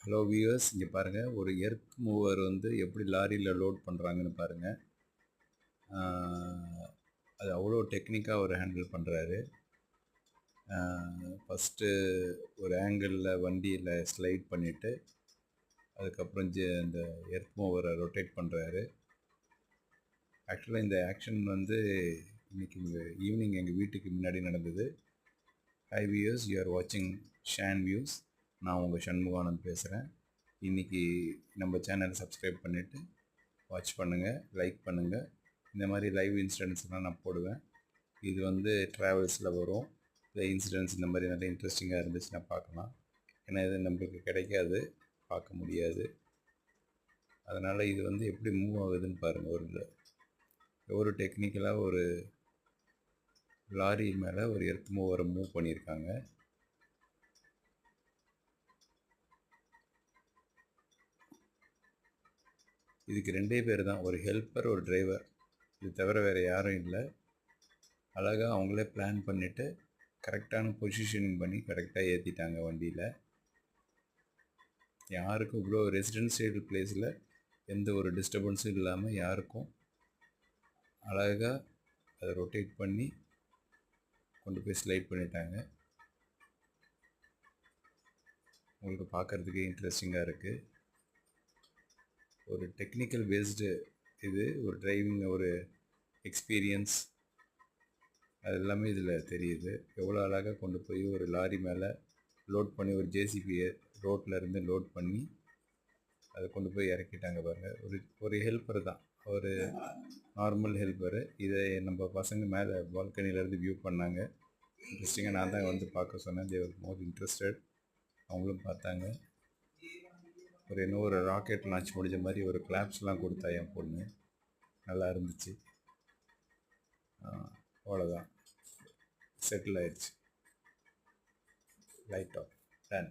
Hello viewers, இங்கே பாருங்கள், ஒரு எர்த் மூவர் வந்து எப்படி லாரியில் லோட் பண்ணுறாங்கன்னு பாருங்கள். அது அவ்வளோ டெக்னிக்காக அவர் ஹேண்டில் பண்ணுறாரு. ஃபஸ்ட்டு ஒரு ஆங்கிளில் வண்டியில் ஸ்லைட் பண்ணிவிட்டு அதுக்கப்புறம் அந்த எர்த் மூவரை ரொட்டேட் பண்ணுறாரு. ஆக்சுவலாக இந்த ஆக்ஷன் வந்து இன்றைக்கி ஈவினிங் எங்கள் வீட்டுக்கு முன்னாடி நடந்தது. ஹை வியூவர்ஸ், யூ ஆர் வாட்சிங் ஷான் வியூஸ். நான் உங்கள் சண்முகானந்த் பேசுகிறேன். இன்றைக்கி நம்ம சேனலை சப்ஸ்கிரைப் பண்ணிவிட்டு வாட்ச் பண்ணுங்கள், லைக் பண்ணுங்கள். இந்த மாதிரி லைவ் இன்சிடென்ட்ஸ்லாம் நான் போடுவேன். இது வந்து ட்ராவல்ஸில் வரும். இந்த இன்சிடென்ட்ஸ் இந்த மாதிரி நிறைய இன்ட்ரெஸ்டிங்காக இருந்துச்சுன்னா பார்க்கலாம். ஏன்னா இது நம்மளுக்கு கிடைக்காது, பார்க்க முடியாது. அதனால் இது வந்து எப்படி மூவ் ஆகுதுன்னு பாருங்கள். ஒரு டெக்னிக்கலாக ஒரு லாரி மேலே ஒரு எர்த் மூவரை மூவ் பண்ணியிருக்காங்க. இதுக்கு 2 பேர் தான், ஒரு ஹெல்ப்பர், ஒரு டிரைவர். இது தவிர வேறு யாரும் இல்லை. அழகாக அவங்களே பிளான் பண்ணிவிட்டு கரெக்டான பொசிஷனிங் பண்ணி கரெக்டாக ஏற்றிட்டாங்க வண்டியில். யாருக்கும் இவ்வளோ ரெசிடென்ஷியல் பிளேஸில் எந்த ஒரு டிஸ்டர்பன்ஸும் இல்லாமல் யாருக்கும் அழகாக அதை ரொட்டேட் பண்ணி கொண்டு போய் ஸ்லைட் பண்ணிட்டாங்க. உங்களுக்கு பார்க்குறதுக்கே இன்ட்ரெஸ்டிங்காக இருக்குது. ஒரு டெக்னிக்கல் பேஸ்டு இது, ஒரு டிரைவிங், ஒரு எக்ஸ்பீரியன்ஸ், அது எல்லாமே இதில் தெரியுது. எவ்வளோ அழகாக கொண்டு போய் ஒரு லாரி மேலே லோட் பண்ணி, ஒரு ஜேசிபியை ரோட்டில் இருந்து லோட் பண்ணி அதை கொண்டு போய் இறக்கிட்டாங்க பாருங்கள். ஒரு ஹெல்ப்பர் தான், ஒரு நார்மல் ஹெல்ப்பரு. இதை நம்ம பசங்க மேலே பால்கனிலேருந்து வியூ பண்ணாங்க. இன்ட்ரெஸ்டிங்காக நான் தான் வந்து பார்க்க சொன்னேன். தே வர் மோர் இன்ட்ரெஸ்டட். அவங்களும் பார்த்தாங்க. ஒரு ராக்கெட் லான்ச் முடிஞ்ச மாதிரி ஒரு கிளாப்ஸ்லாம் கொடுத்தா என் பொண்ணு. நல்லா இருந்துச்சு. அவ்வளோதான், செட்டில் ஆயிடுச்சு. Light off, ton.